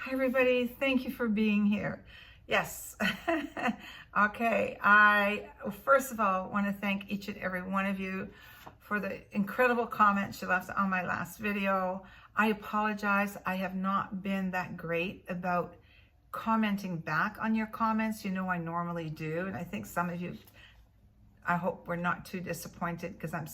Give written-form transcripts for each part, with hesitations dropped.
Hi everybody, thank you for being here. Yes. Okay, I first of all want to thank each and every one of you for the incredible comments you left on my last video. I apologize, I have not been that great about commenting back on your comments. You know I normally do, and I think some of you, I hope we're not too disappointed because I'm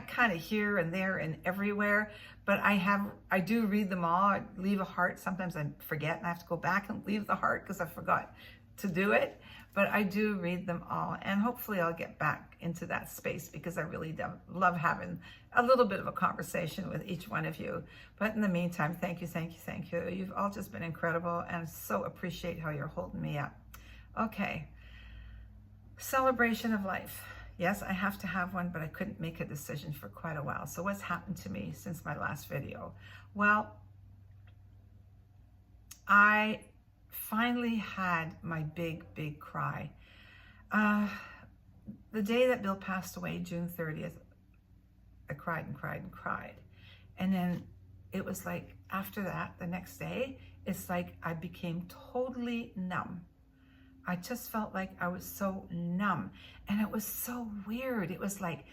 kind of here and there and everywhere, but I do read them all. I leave a heart. Sometimes I forget and I have to go back and leave the heart because I forgot to do it, but I do read them all, and hopefully I'll get back into that space because I really love having a little bit of a conversation with each one of you. But in the meantime, thank you, thank you, thank you. You've all just been incredible, and so appreciate how you're holding me up. Okay. Celebration of life. Yes, I have to have one, but I couldn't make a decision for quite a while. So what's happened to me since my last video? Well, I finally had my big cry. The day that Bill passed away, June 30th, I cried and cried and cried. And then it was like, after that, the next day, it's like I became totally numb. I just felt like I was so numb, and it was so weird. It was like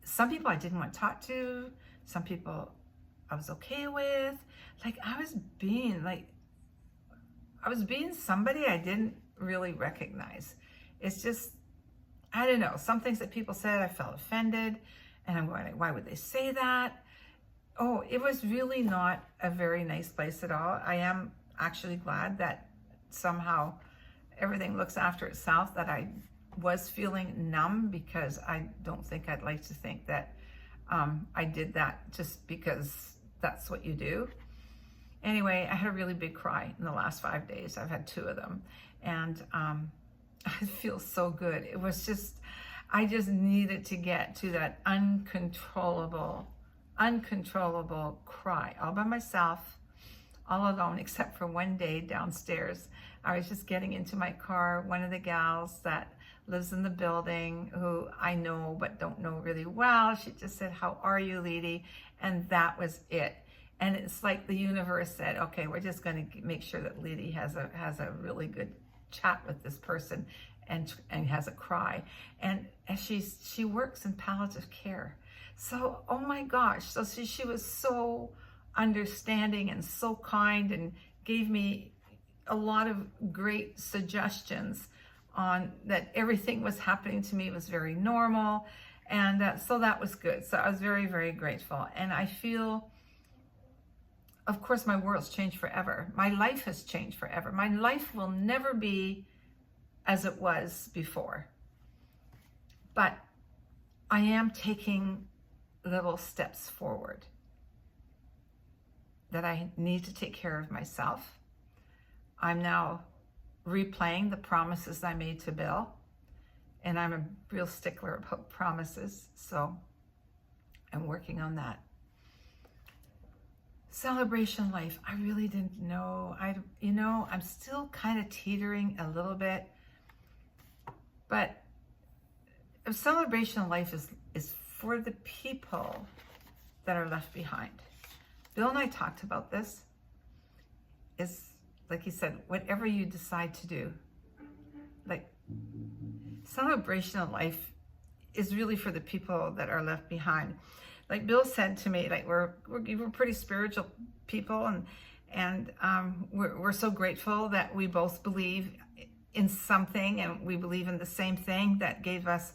some people I didn't want to talk to, some people I was okay with. Like I was being somebody I didn't really recognize. It's just, I don't know, some things that people said, I felt offended, and I'm going, why would they say that? Oh, it was really not a very nice place at all. I am actually glad that somehow everything looks after itself, that I was feeling numb, because I don't think I'd like to think that I did that just because that's what you do. Anyway, I had a really big cry in the last 5 days. I've had 2 of them, and I feel so good. It was just, I just needed to get to that uncontrollable cry all by myself, all alone, except for one day downstairs. I was just getting into my car. One of the gals that lives in the building, who I know but don't know really well, she just said, "How are you, Liedy?" And that was it. And it's like the universe said, okay, we're just going to make sure that Liedy has a really good chat with this person, and has a cry. And she works in palliative care. So, oh my gosh. So she was so understanding and so kind, and gave me a lot of great suggestions on that everything was happening to me was very normal. And so that was good. So I was very grateful. And I feel, of course, my world's changed forever. My life has changed forever. My life will never be as it was before. But I am taking little steps forward, that I need to take care of myself. I'm now replaying the promises I made to Bill, and I'm a real stickler about promises, so I'm working on that. Celebration life, I really didn't know. I'm still kind of teetering a little bit, but a celebration life is for the people that are left behind. Bill and I talked about this. Is, like he said, whatever you decide to do, like celebration of life is really for the people that are left behind. Like Bill said to me, like we're pretty spiritual people, and we're so grateful that we both believe in something, and we believe in the same thing that gave us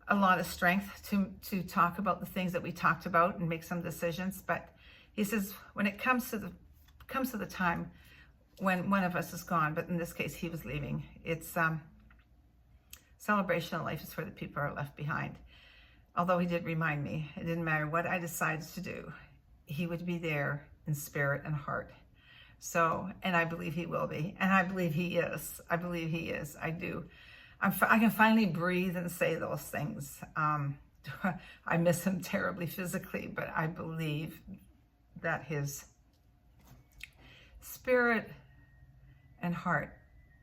a lot of strength to talk about the things that we talked about and make some decisions. But he says when it comes to the time when one of us is gone, but in this case he was leaving, it's celebration of life is for the people who are left behind. Although he did remind me, it didn't matter what I decided to do, he would be there in spirit and heart. So, and I believe he will be, and I believe he is. I believe he is. I do. I can finally breathe and say those things. I miss him terribly physically, but I believe that his spirit and heart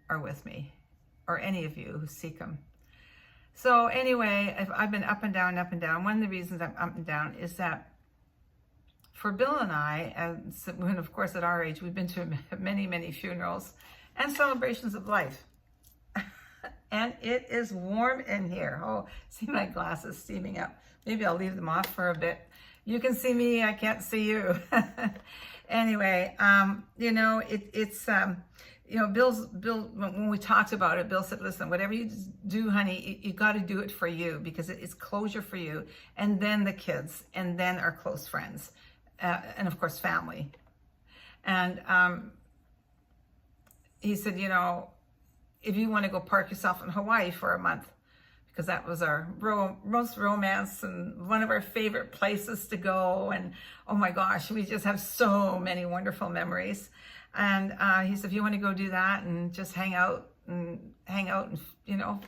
are with me, or any of you who seek him. So anyway, I've been up and down. One of the reasons I'm up and down is that for Bill and I, and when of course at our age, we've been to many, many funerals and celebrations of life. And it is warm in here. Oh, see my glasses steaming up. Maybe I'll leave them off for a bit. You can see me, I can't see you. Anyway, you know, you know, Bill, when we talked about it, Bill said, listen, whatever you do, honey, you got to do it for you, because it's closure for you, and then the kids, and then our close friends, and of course, family. And he said, you know, if you want to go park yourself in Hawaii for a month, because that was our most romance and one of our favorite places to go. And oh my gosh, we just have so many wonderful memories. And he said, if you want to go do that and just hang out and, you know,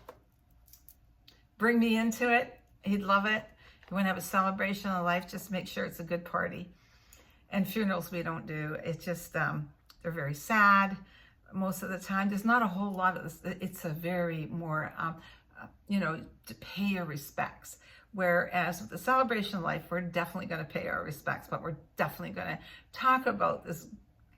bring me into it, he'd love it. You want to have a celebration of life, just make sure it's a good party. And funerals we don't do. It's just, they're very sad most of the time. There's not a whole lot of this. It's a very more, you know, to pay your respects. Whereas with the celebration of life, we're definitely going to pay our respects, but we're definitely going to talk about this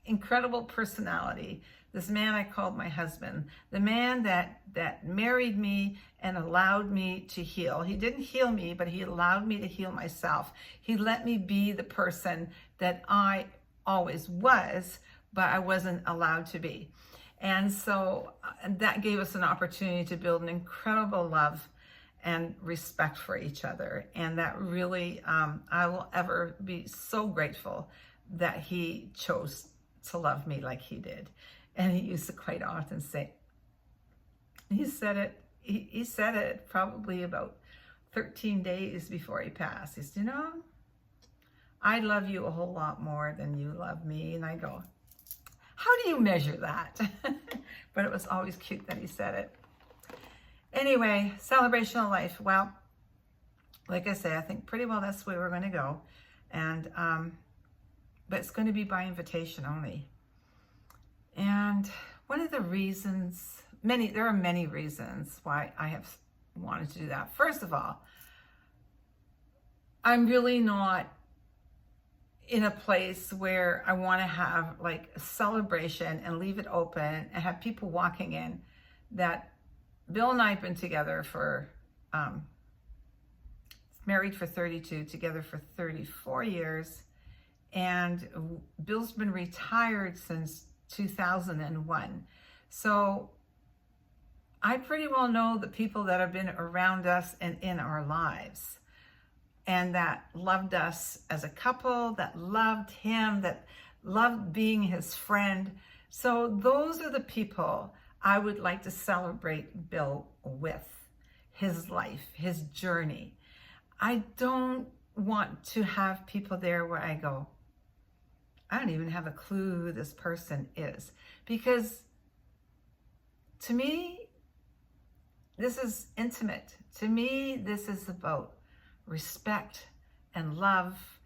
incredible personality, this man I called my husband, the man that married me and allowed me to heal. He didn't heal me, but he allowed me to heal myself. He let me be the person that I always was, but I wasn't allowed to be. And so that gave us an opportunity to build an incredible love and respect for each other. And that really, I will ever be so grateful that he chose to love me like he did. And he used to quite often say, he said it probably about 13 days before he passed. He said, you know, I love you a whole lot more than you love me. And I go, how do you measure that? But it was always cute that he said it. Anyway, celebration of life. Well, like I say, I think pretty well that's where we're going to go. And, but it's going to be by invitation only. And one of the reasons, there are many reasons why I have wanted to do that. First of all, I'm really not in a place where I want to have like a celebration and leave it open and have people walking in that Bill and I have been together for, married for 32, together for 34 years. And Bill's been retired since 2001. So I pretty well know the people that have been around us and in our lives, and that loved us as a couple, that loved him, that loved being his friend. So those are the people I would like to celebrate Bill with, his life, his journey. I don't want to have people there where I go, I don't even have a clue who this person is. Because to me, this is intimate. To me, this is about respect and love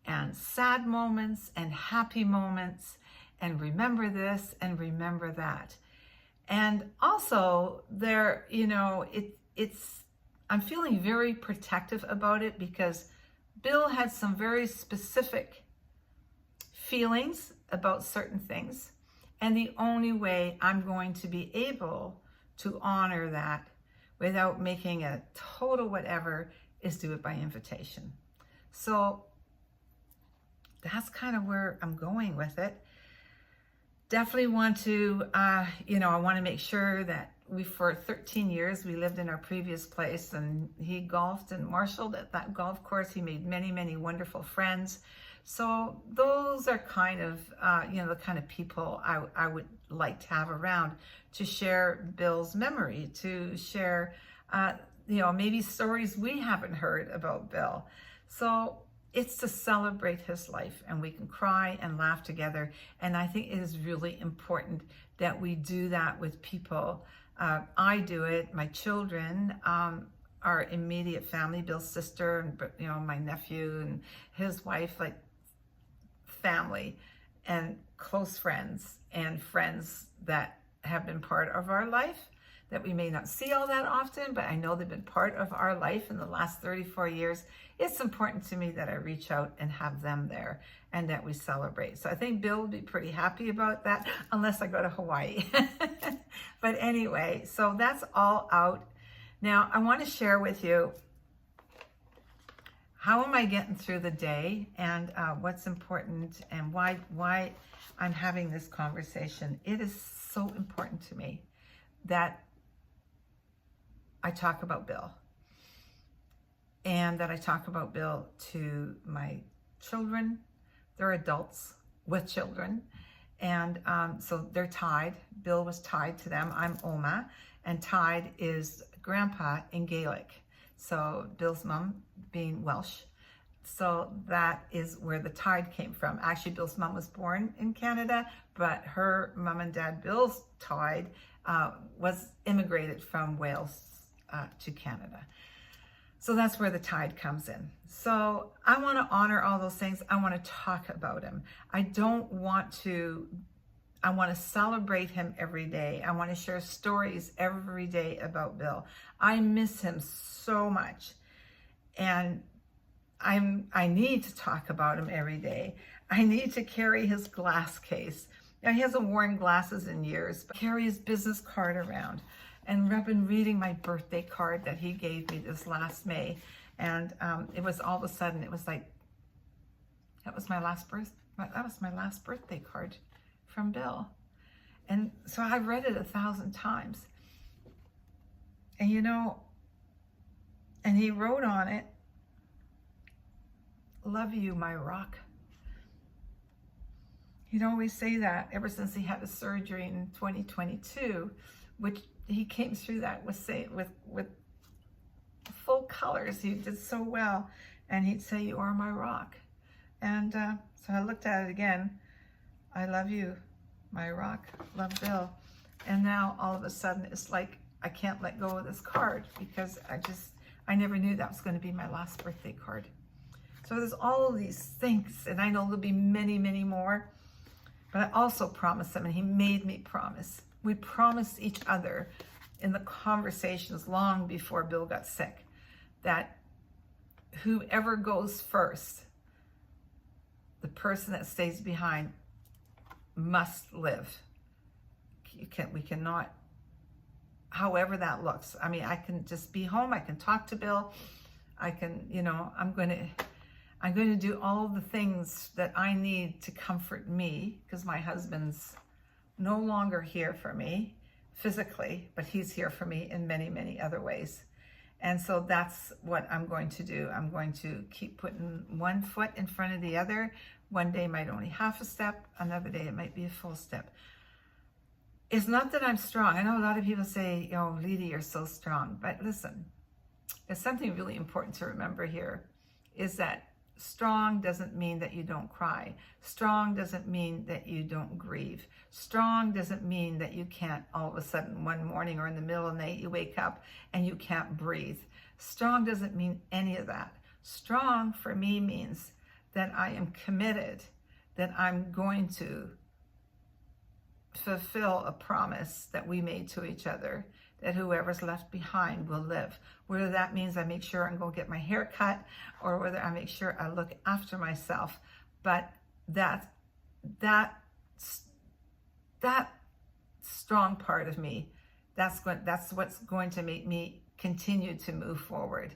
and sad moments and happy moments and remember this and remember that. And also there, you know, I'm feeling very protective about it because Bill had some very specific feelings about certain things. And the only way I'm going to be able to honor that without making a total whatever is do it by invitation. So that's kind of where I'm going with it. Definitely want to, you know, I want to make sure that for 13 years, we lived in our previous place, and he golfed and marshaled at that golf course. He made many, many wonderful friends. So those are kind of, you know, the kind of people I would like to have around to share Bill's memory, to share, you know, maybe stories we haven't heard about Bill. So it's to celebrate his life, and we can cry and laugh together. And I think it is really important that we do that with people. I do it, my children, our immediate family, Bill's sister, and, you know, my nephew and his wife, like family and close friends and friends that have been part of our life. that we may not see all that often, but I know they've been part of our life in the last 34 years. It's important to me that I reach out and have them there and that we celebrate. So I think Bill will be pretty happy about that, unless I go to Hawaii. But anyway, so that's all out. Now I want to share with you, how am I getting through the day, and what's important, and why I'm having this conversation. It is so important to me that I talk about Bill, and that I talk about Bill to my children. They're adults with children, and so they're tied. Bill was tied to them. I'm Oma, and tied is grandpa in Gaelic. So Bill's mom being Welsh. So that is where the tide came from. Actually, Bill's mom was born in Canada, but her mom and dad, Bill's tide, was immigrated from Wales to Canada. So that's where the tide comes in. So I want to honor all those things. I want to talk about him. I want to celebrate him every day. I want to share stories every day about Bill. I miss him so much. And I need to talk about him every day. I need to carry his glass case. Now, he hasn't worn glasses in years, but carry his business card around. And I've been reading my birthday card that he gave me this last May. And it was all of a sudden, it was like, that was my last birthday card from Bill. And so I've read it 1,000 times. And and he wrote on it, "Love you, my rock." He'd always say that ever since he had the surgery in 2022, which he came through that with full colors. He did so well. And he'd say, "You are my rock." And so I looked at it again. I love you, my rock. Love, Bill. And now all of a sudden it's like I can't let go of this card, because I never knew that was going to be my last birthday card. So there's all of these things, and I know there'll be many, many more. But I also promised him, and he made me promise. We promised each other in the conversations long before Bill got sick that whoever goes first, the person that stays behind must live. We cannot, however that looks. I mean, I can just be home. I can talk to Bill. I can, I'm going to do all the things that I need to comfort me, because my husband's no longer here for me physically, but he's here for me in many, many other ways. And so that's what I'm going to do. I'm going to keep putting one foot in front of the other. One day might only half a step. Another day it might be a full step. It's not that I'm strong. I know a lot of people say, "Oh, Liedy, you're so strong." But listen, there's something really important to remember here, is that strong doesn't mean that you don't cry. Strong doesn't mean that you don't grieve. Strong doesn't mean that you can't all of a sudden one morning or in the middle of the night you wake up and you can't breathe. Strong doesn't mean any of that. Strong for me means that I am committed, that I'm going to fulfill a promise that we made to each other, that whoever's left behind will live. Whether that means I make sure I'm going to get my hair cut, or whether I make sure I look after myself. But that strong part of me, that's what's going to make me continue to move forward.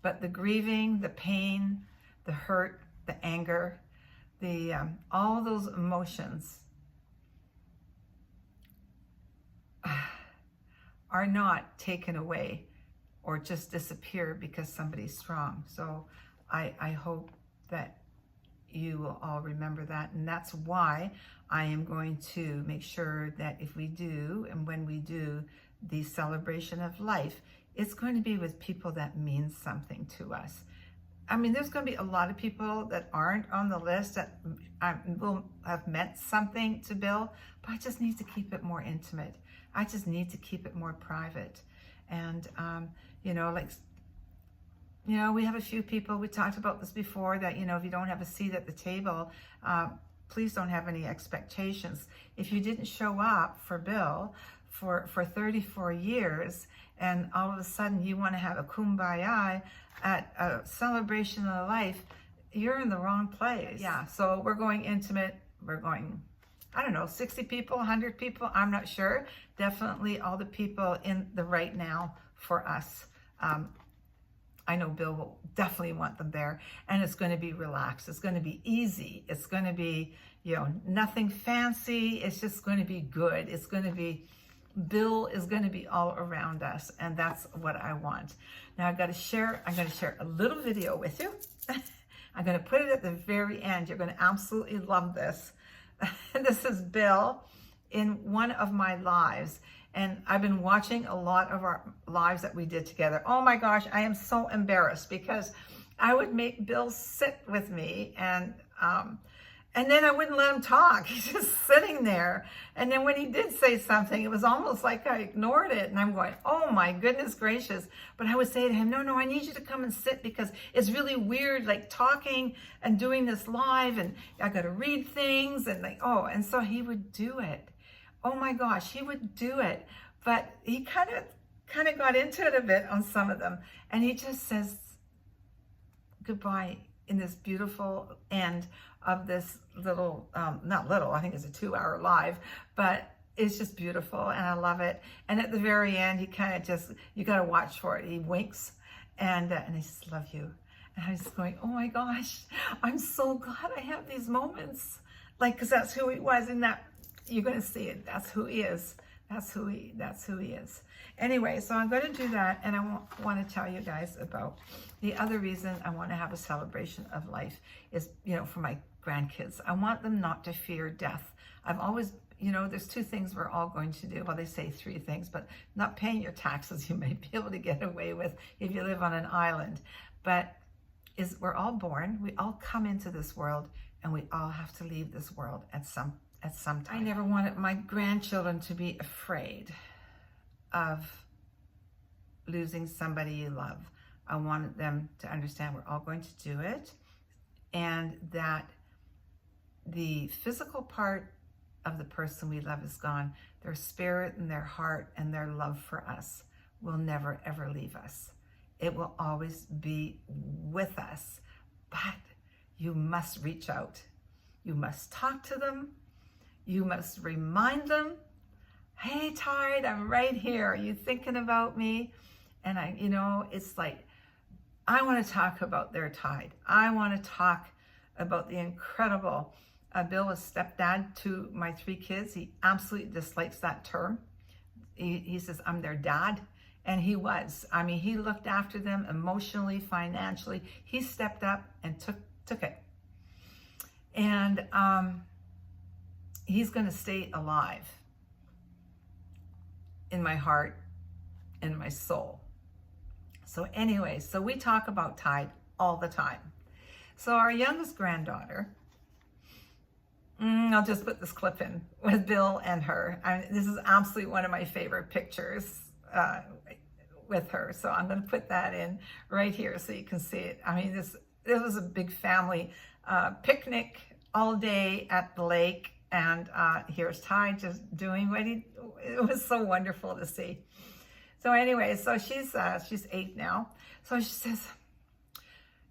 But the grieving, the pain, the hurt, the anger, all those emotions are not taken away or just disappear because somebody's strong. So I hope that you will all remember that. And that's why I am going to make sure that if we do, and when we do the celebration of life, it's going to be with people that mean something to us. I mean, there's going to be a lot of people that aren't on the list that will have meant something to Bill, but I just need to keep it more intimate. I just need to keep it more private. And, we have a few people, we talked about this before, that, if you don't have a seat at the table, please don't have any expectations. If you didn't show up for Bill for 34 years, and all of a sudden you want to have a kumbaya at a celebration of life, you're in the wrong place. Yeah, so we're going intimate. We're going, I don't know, 60 people, 100 people, I'm not sure. Definitely all the people in the right now for us. I know Bill will definitely want them there, and it's going to be relaxed. It's going to be easy. It's going to be, you know, nothing fancy. It's just going to be good. It's going to be, Bill is going to be all around us, and that's what I want. Now I'm going to share a little video with you. I'm going to put it at the very end. You're going to absolutely love this. This is Bill in one of my lives. And I've been watching a lot of our lives that we did together. Oh my gosh, I am so embarrassed because I would make Bill sit with me, and then I wouldn't let him talk. He's just sitting there. And then when he did say something, it was almost like I ignored it. And I'm going, oh my goodness gracious. But I would say to him, no, I need you to come and sit because it's really weird, like talking and doing this live, and I got to read things, and like, oh, and so he would do it. Oh my gosh, he would do it. But he kind of got into it a bit on some of them. And he just says goodbye in this beautiful end of this little, not little, I think it's a 2-hour live, but it's just beautiful and I love it. And at the very end, he kind of just, you got to watch for it. He winks and he says, love you. And I was going, oh my gosh, I'm so glad I have these moments. Like, cause that's who he was, and that, you're going to see it. That's who he is. That's who he is. Anyway, so I'm going to do that, and I want to tell you guys about the other reason I want to have a celebration of life is, you know, for my grandkids. I want them not to fear death. I've always, you know, there's 2 things we're all going to do. Well, they say 3 things, but not paying your taxes you may be able to get away with if you live on an island. But we're all born, we all come into this world, and we all have to leave this world at some time. I never wanted my grandchildren to be afraid of losing somebody you love. I wanted them to understand we're all going to do it, and that the physical part of the person we love is gone. Their spirit and their heart and their love for us will never, ever leave us. It will always be with us, but you must reach out. You must talk to them. You must remind them, hey, Tide, I'm right here. Are you thinking about me? And you know, it's like, I want to talk about their Tide. I want to talk about the incredible, Bill was stepdad to my 3 kids. He absolutely dislikes that term. He says, I'm their dad. And he was. I mean, he looked after them emotionally, financially. He stepped up and took it. And, he's going to stay alive in my heart and my soul. So anyway, so we talk about Tide all the time. So our youngest granddaughter, I'll just put this clip in with Bill and her. This is absolutely one of my favorite pictures with her. So I'm going to put that in right here so you can see it. I mean, this was a big family picnic all day at the lake. And here's Ty just doing what it was so wonderful to see. So anyway, so she's 8 now. So she says,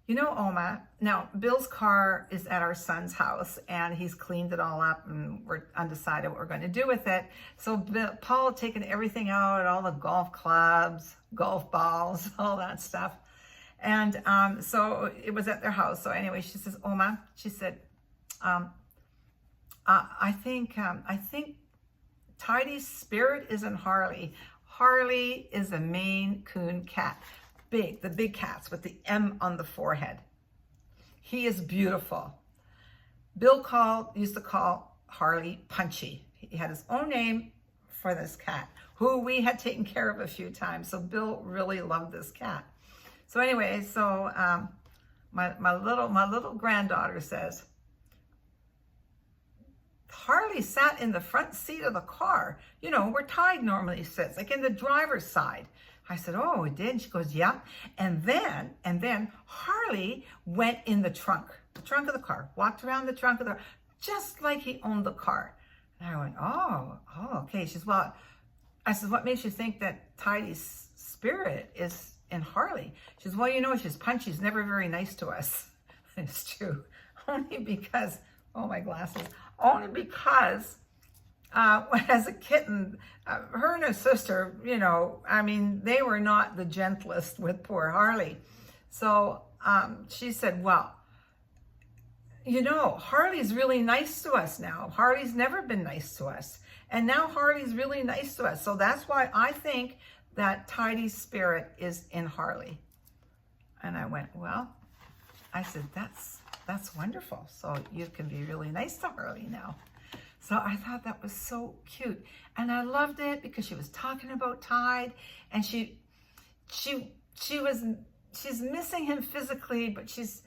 you know, Oma, now Bill's car is at our son's house and he's cleaned it all up and we're undecided what we're going to do with it. So Paul had taken everything out, all the golf clubs, golf balls, all that stuff. And so it was at their house. So anyway, she says, Oma, she said, I think Tidy's spirit is in Harley. Harley is a Maine Coon cat. The big cats with the M on the forehead. He is beautiful. Bill used to call Harley Punchy. He had his own name for this cat, who we had taken care of a few times. So Bill really loved this cat. So anyway, so my little granddaughter says, Harley sat in the front seat of the car, you know, where Tide normally sits, like in the driver's side. I said, oh, it did? She goes, yeah. And then Harley went in the trunk of the car, walked around the trunk of the car, just like he owned the car. And I went, oh, okay. She says, well, I said, what makes you think that Tidy's spirit is in Harley? She says, well, you know, she's punchy. She's never very nice to us. It's true. Only because, oh, my glasses. Only because as a kitten, her and her sister, you know, I mean, they were not the gentlest with poor Harley. So she said, well, you know, Harley's really nice to us now. Harley's never been nice to us. And now Harley's really nice to us. So that's why I think that Tidy's spirit is in Harley. And I went, well, I said, that's wonderful. So you can be really nice to Harley now. So I thought that was so cute. And I loved it because she was talking about Tide, and she's missing him physically, but she's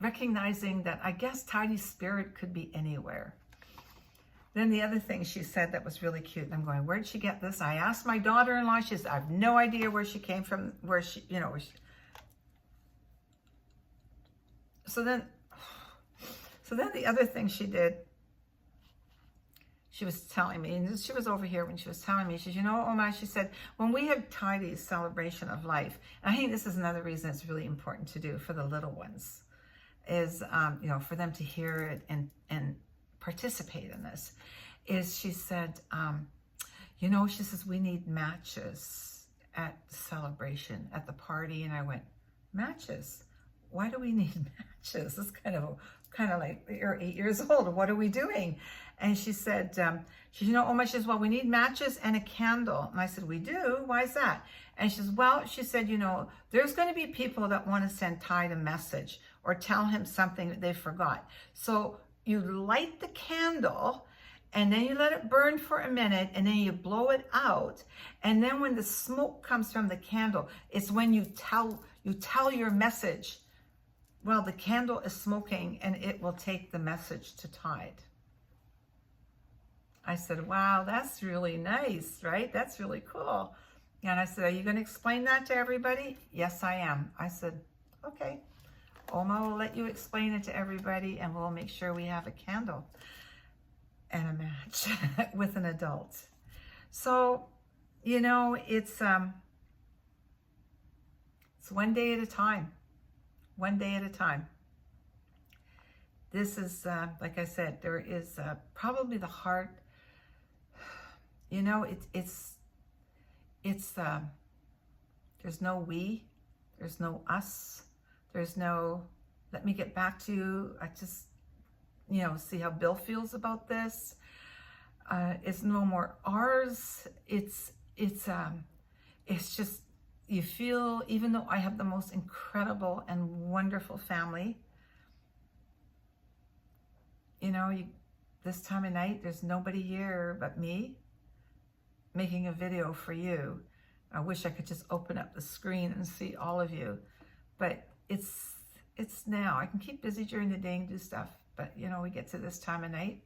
recognizing that I guess Tidy's spirit could be anywhere. Then the other thing she said that was really cute, and I'm going, where did she get this? I asked my daughter-in-law. She said, I have no idea where she came from, where she, you know, so then the other thing she did, she was telling me, and she was over here when she was telling me, she said, you know, Oma, she said, when we have Tidy's celebration of life, and I think this is another reason it's really important to do for the little ones, is, you know, for them to hear it and participate in this, is she said, you know, she says, we need matches at the celebration, at the party. And I went, matches? Why do we need matches? It's kind of like, you're 8 years old. What are we doing? And she said, you know, Oma, she says, well, we need matches and a candle. And I said, we do? Why is that? And she says, well, she said, you know, there's going to be people that want to send Tide a message or tell him something that they forgot. So you light the candle, and then you let it burn for a minute, and then you blow it out. And then when the smoke comes from the candle, it's when you tell your message. Well, the candle is smoking, and it will take the message to Tide. I said, wow, that's really nice, right? That's really cool. And I said, are you going to explain that to everybody? Yes, I am. I said, okay. Oma will let you explain it to everybody, and we'll make sure we have a candle and a match with an adult. So, you know, it's one day at a time. One day at a time. This is, like I said, there is probably the heart. You know, it's there's no we, there's no us, there's no, let me get back to you. I just, you know, see how Bill feels about this. It's no more ours. It's just, you feel, even though I have the most incredible and wonderful family, you know, this time of night, there's nobody here but me making a video for you. I wish I could just open up the screen and see all of you, but it's now. I can keep busy during the day and do stuff, but you know, we get to this time of night,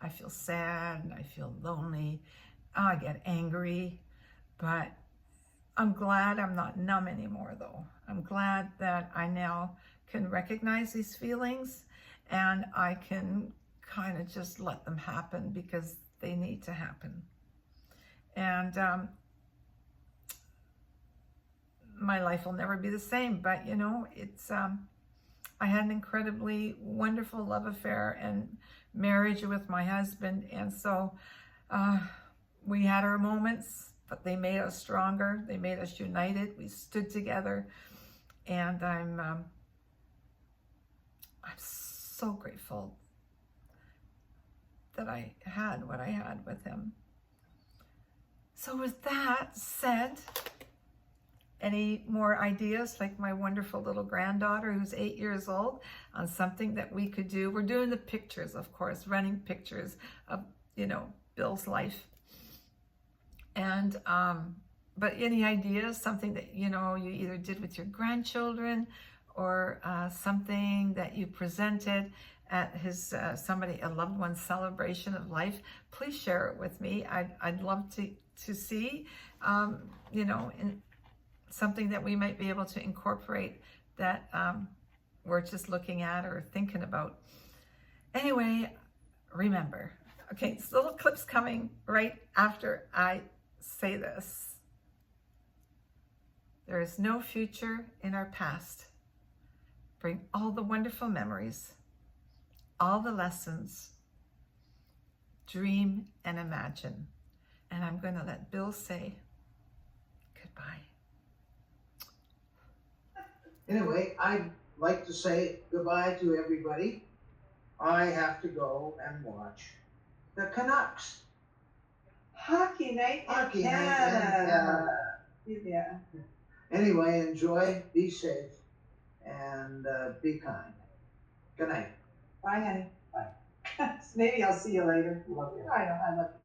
I feel sad and I feel lonely. I get angry, but I'm glad I'm not numb anymore though. I'm glad that I now can recognize these feelings, and I can kind of just let them happen because they need to happen. And my life will never be the same, but you know, it's I had an incredibly wonderful love affair and marriage with my husband, and so we had our moments, but they made us stronger. They made us united. We stood together, and I'm so grateful that I had what I had with him. So with that said, any more ideas, like my wonderful little granddaughter who's 8 years old, on something that we could do? We're doing the pictures, of course, running pictures of, you know, Bill's life. And, but any ideas, something that, you know, you either did with your grandchildren or something that you presented at his, a loved one's celebration of life, please share it with me. I'd love to see, you know, in something that we might be able to incorporate that we're just looking at or thinking about. Anyway, remember. Okay, this little clip's coming right after I say this. There is no future in our past. Bring all the wonderful memories, all the lessons, dream and imagine. And I'm going to let Bill say goodbye. Anyway, I'd like to say goodbye to everybody. I have to go and watch the Canucks. Hockey night in Canada. Yeah. Anyway, enjoy, be safe, and be kind. Good night. Bye, honey. Bye. Maybe I'll see you later. Love you. I know. I love you.